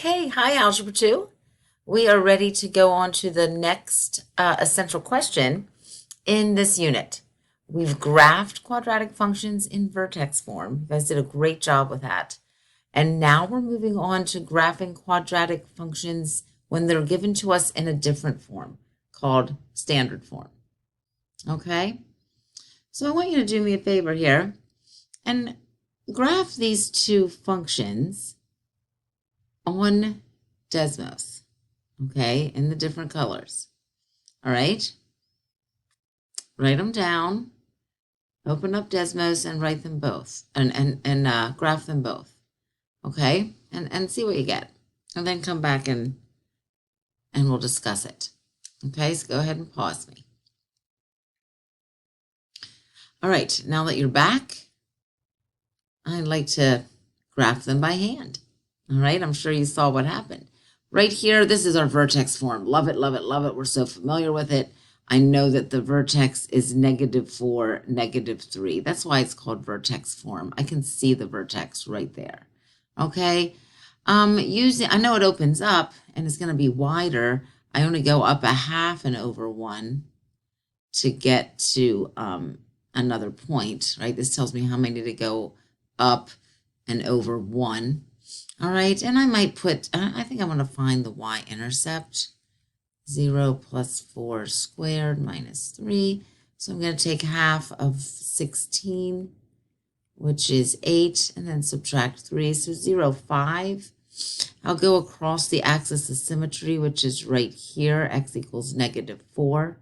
Okay, hi, Algebra 2. We are ready to go on to the next essential question in this unit. We've graphed quadratic functions in vertex form. You guys did a great job with that. And now we're moving on to graphing quadratic functions when they're given to us in a different form called standard form. Okay? So I want you to do me a favor here and graph these two functions on Desmos, okay, in the different colors. All right, write them down, open up Desmos and write them both, and graph them both, okay, and see what you get, and then come back and we'll discuss it. Okay, so go ahead and pause me. All right, now that you're back, I'd like to graph them by hand. All right, I'm sure you saw what happened. Right here, this is our vertex form. Love it, love it, love it. We're so familiar with it. I know that the vertex is -4, -3. That's why it's called vertex form. I can see the vertex right there. Okay, I know it opens up and it's going to be wider. I only go up 1/2 and over 1 to get to another point, right? This tells me how many to go up and over 1. All right, and I might put, I think I want to find the y-intercept. 0 plus 4 squared minus 3. So I'm going to take 1/2 of 16, which is 8, and then subtract 3. So 0, 5. I'll go across the axis of symmetry, which is right here. X equals -4.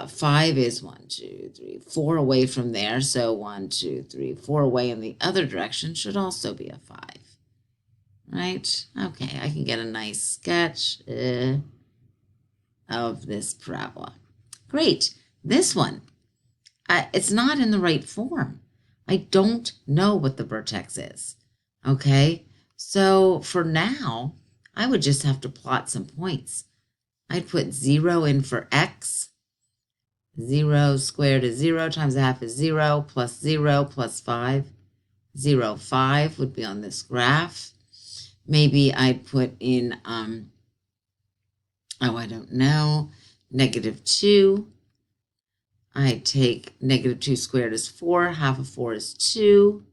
5 is 1, 2, 3, 4 away from there. So 1, 2, 3, 4 away in the other direction should also be a 5. Right? Okay, I can get a nice sketch of this parabola. Great. This one, it's not in the right form. I don't know what the vertex is. Okay, so for now, I would just have to plot some points. I'd put 0 in for x. 0 squared is 0 times 1/2 is 0 plus 0 plus 5. 0, 5 would be on this graph. Maybe I'd put in, I don't know, -2. I take -2 squared is 4. 1/2 of 4 is 2.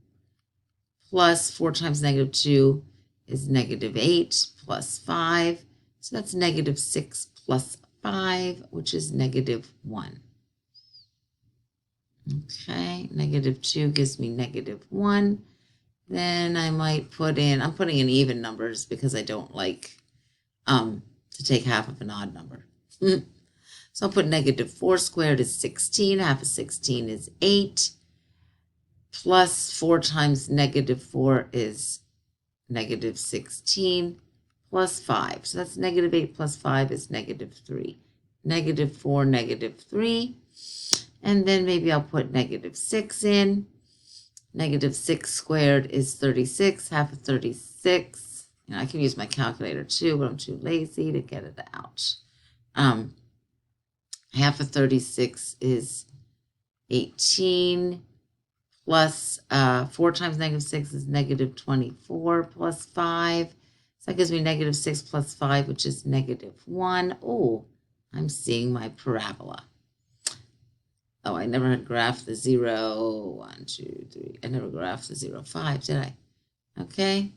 Plus 4 times -2 is -8 plus 5. So that's -6 plus 5, which is -1. Okay, -2 gives me -1. Then I might put in, I'm putting in even numbers because I don't like to take 1/2 of an odd number. So I'll put -4 squared is 16. 1/2 of 16 is 8. Plus 4 times -4 is -16 plus 5. So that's -8 plus 5 is -3. -4, -3. And then maybe I'll put -6 in. -6 squared is 36. 1/2 of 36. You know, I can use my calculator too, but I'm too lazy to get it out. 1/2 of 36 is 18. Plus 4 times -6 is -24 plus 5. So that gives me -6 plus 5, which is -1. Oh, I'm seeing my parabola. Oh, I never had graphed the 0, 1, 2, 3. I never graphed the 0, 5, did I? Okay.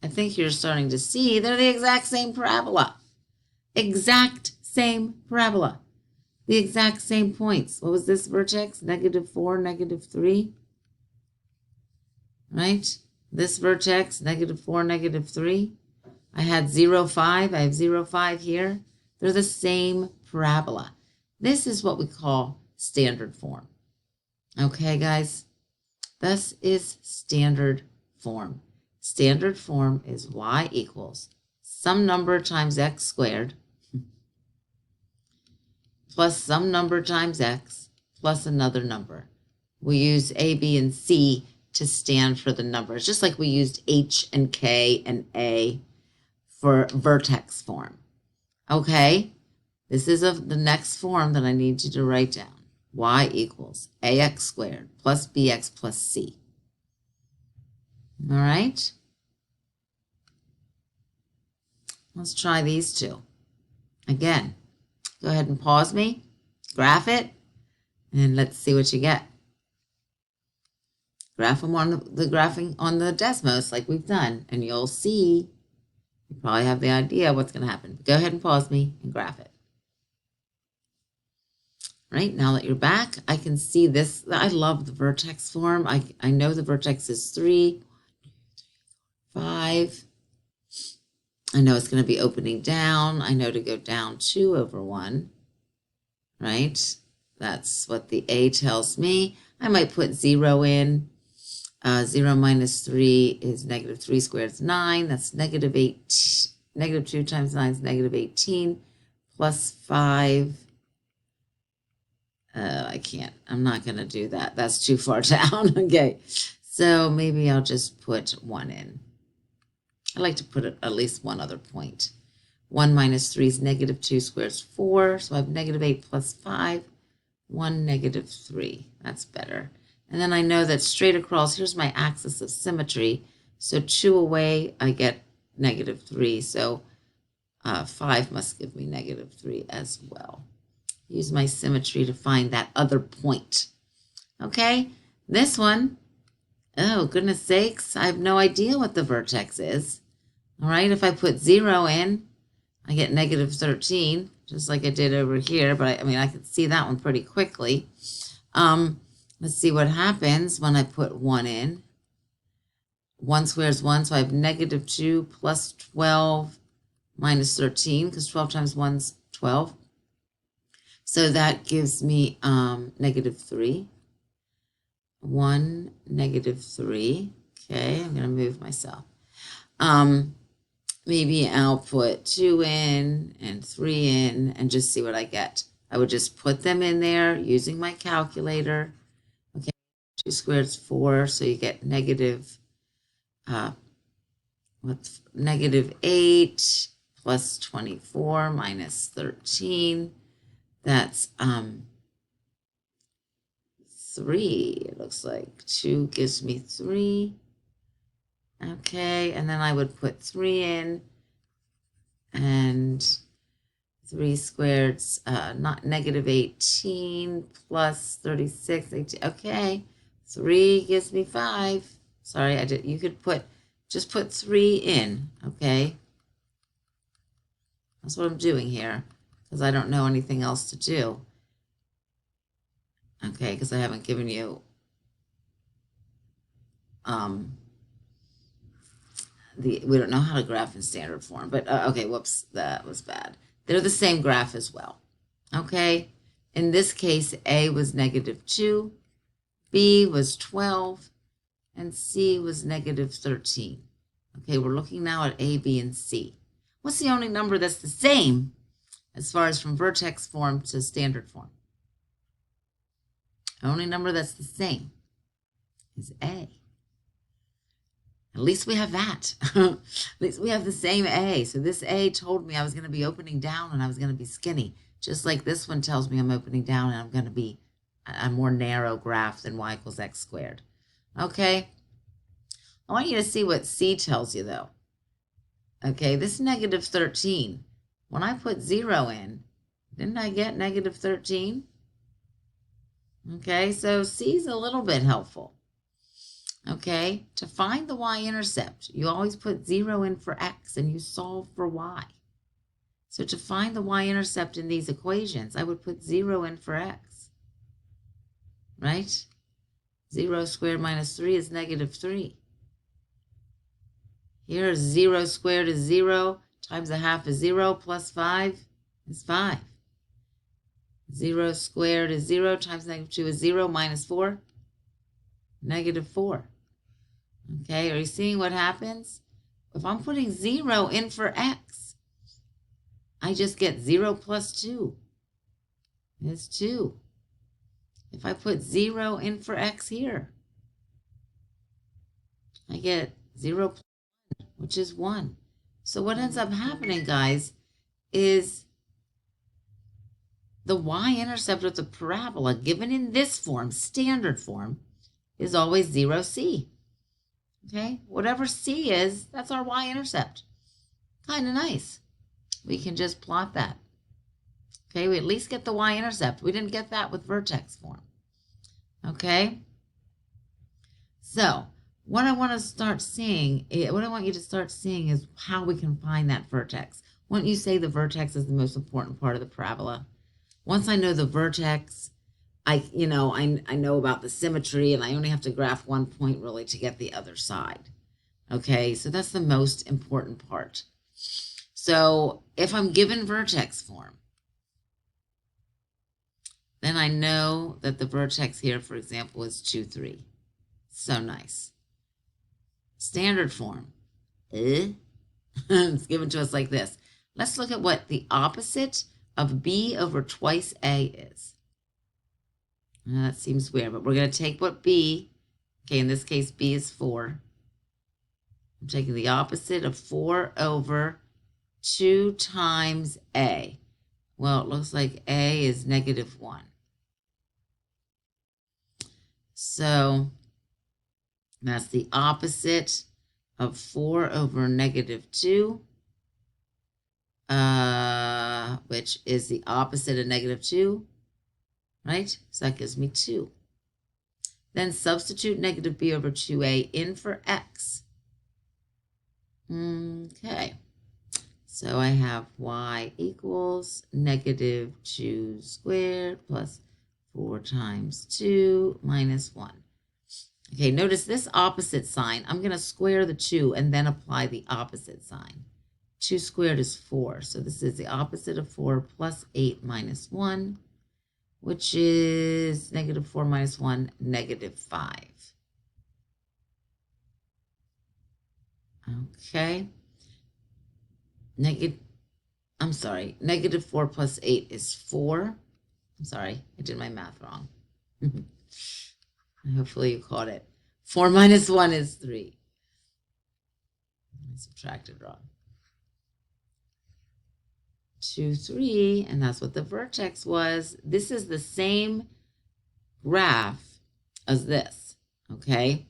I think you're starting to see they're the exact same parabola. Exact same parabola. The exact same points. What was this vertex? -4, -3. Right? This vertex, -4, -3. I had 0, 5. I have 0, 5 here. They're the same parabola. This is what we call standard form. Okay, guys? This is standard form. Standard form is y equals some number times x squared plus some number times x plus another number. We use a, b, and c to stand for the numbers, just like we used h and k and a for vertex form. Okay? This is the next form that I need you to write down. Y equals ax squared plus bx plus c. All right? Let's try these two. Again, go ahead and pause me, graph it, and let's see what you get. Graph them on the graphing on the Desmos like we've done, and you'll see, you probably have the idea what's going to happen. Go ahead and pause me and graph it. Right, now that you're back, I can see this. I love the vertex form. I know the vertex is 3, 5. I know it's going to be opening down. I know to go down 2 over 1, right? That's what the A tells me. I might put 0 in. 0 minus 3 is negative 3 squared is 9. That's negative 8. Negative 2 times 9 is negative 18 plus 5. I can't. I'm not going to do that. That's too far down. Okay. So maybe I'll just put 1 in. I like to put at least one other point. 1 minus 3 is negative 2 squared is 4. So I have negative 8 plus 5. 1 negative 3. That's better. And then I know that straight across, here's my axis of symmetry. So 2 away, I get negative 3. So 5 must give me negative 3 as well. Use my symmetry to find that other point. Okay, this one, oh, goodness sakes, I have no idea what the vertex is. All right, if I put 0 in, I get negative 13, just like I did over here, but I mean, I can see that one pretty quickly. Let's see what happens when I put 1 in. 1 squares 1, so I have negative 2 plus 12 minus 13, because 12 times 1 is 12. So that gives me negative 3. 1, negative 3. Okay, I'm going to move myself. Maybe I'll put 2 in and 3 in and just see what I get. I would just put them in there using my calculator. Okay, 2 squared is 4, so you get negative, negative 8 plus 24 minus 13. That's 3, it looks like. 2 gives me 3. Okay, and then I would put 3 in, and 3 squared's not negative 18 plus 36. 18. Okay, 3 gives me 5. Sorry, you could just put 3 in, okay? That's what I'm doing here, because I don't know anything else to do. Okay, because I haven't given you we don't know how to graph in standard form, but okay, whoops, that was bad. They're the same graph as well. Okay, in this case, A was negative 2, B was 12, and C was negative 13. Okay, we're looking now at A, B, and C. What's the only number that's the same as far as from vertex form to standard form? The only number that's the same is A. At least we have that. At least we have the same A. So this A told me I was going to be opening down and I was going to be skinny. Just like this one tells me I'm opening down and I'm going to be a more narrow graph than y equals x squared. Okay. I want you to see what C tells you though. Okay, this negative 13. When I put 0 in, didn't I get negative 13? Okay, so C is a little bit helpful. Okay, to find the y-intercept, you always put 0 in for x and you solve for y. So to find the y-intercept in these equations, I would put 0 in for x, right? 0 squared minus 3 is negative 3. Here, 0 squared is 0, times a half is 0, plus 5 is 5. 0 squared is 0, times negative 2 is 0, minus 4, negative 4. Okay, are you seeing what happens? If I'm putting 0 in for x, I just get 0 plus 2. It's 2. If I put 0 in for x here, I get 0 plus 1, which is 1. So what ends up happening, guys, is the y-intercept of the parabola given in this form, standard form, is always 0c. Okay, whatever c is, that's our y-intercept. Kind of nice. we can just plot that. Okay, we at least get the y-intercept. We didn't get that with vertex form. Okay, so what I want to start seeing, what I want you to start seeing is how we can find that vertex. Wouldn't you say the vertex is the most important part of the parabola? Once I know the vertex, I know about the symmetry, and I only have to graph one point really to get the other side. Okay, so that's the most important part. So if I'm given vertex form, then I know that the vertex here, for example, is 2, 3. So nice. Standard form. It's given to us like this. Let's look at what the opposite of b over twice a is. Now, that seems weird, but we're going to take what b, okay, in this case, b is 4. I'm taking the opposite of 4 over 2 times a. Well, it looks like a is -1. So that's the opposite of 4 over -2, which is the opposite of -2, right? So that gives me 2. Then substitute negative b over 2a in for x. Okay, so I have y equals -2 squared plus 4 times 2 minus 1. Okay, notice this opposite sign. I'm going to square the 2 and then apply the opposite sign. 2 squared is 4, so this is the opposite of 4 plus 8 minus 1, which is -4 minus 1, -5. Okay. -4 plus 8 is 4. I'm sorry, I did my math wrong. Hopefully you caught it. 4 minus 1 is 3. I subtracted wrong. 2, 3, and that's what the vertex was. This is the same graph as this, okay?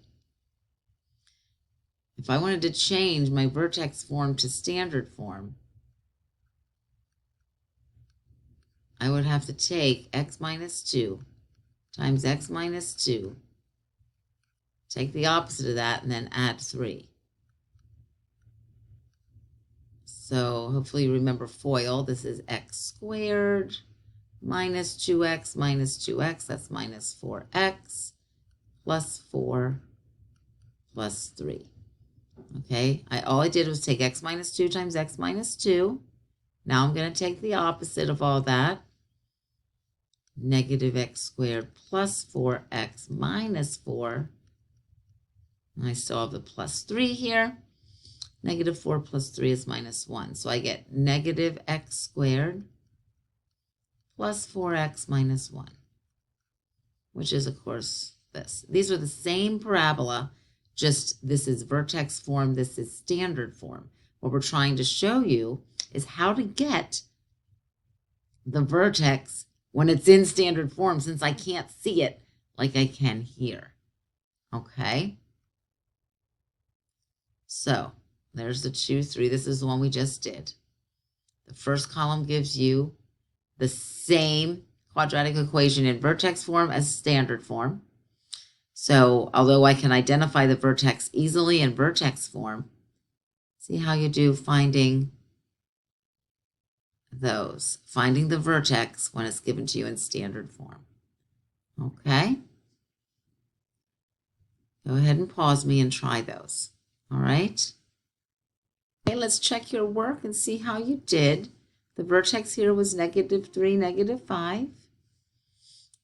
If I wanted to change my vertex form to standard form, I would have to take x minus 2 times x minus 2, take the opposite of that, and then add 3. So hopefully you remember FOIL. This is x squared minus 2x minus 2x. That's minus 4x plus 4 plus 3. Okay, all I did was take x minus 2 times x minus 2. Now I'm going to take the opposite of all that. -x squared plus 4x minus 4. And I still have the plus 3 here. -4 plus 3 is minus 1. So I get -x squared plus 4x minus 1, which is, of course, this. These are the same parabola, just this is vertex form, this is standard form. What we're trying to show you is how to get the vertex when it's in standard form, since I can't see it like I can here. Okay? So there's the 2, 3. This is the one we just did. The first column gives you the same quadratic equation in vertex form as standard form. So although I can identify the vertex easily in vertex form, see how you do finding those, finding the vertex when it's given to you in standard form. Okay? Go ahead and pause me and try those. All right? Okay, let's check your work and see how you did. The vertex here was -3, -5,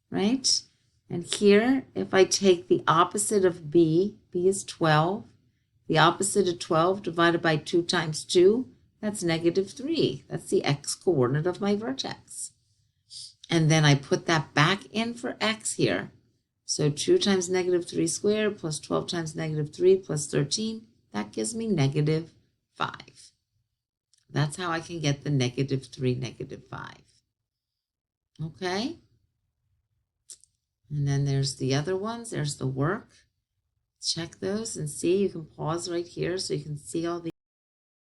right? And here, if I take the opposite of b is 12. The opposite of 12 divided by 2 times 2, that's -3. That's the x coordinate of my vertex. And then I put that back in for x here. So 2 times -3 squared plus 12 times -3 plus 13, that gives me -5. That's how I can get the -3, -5. Okay? And then there's the other ones. There's the work. Check those and see. You can pause right here so you can see all the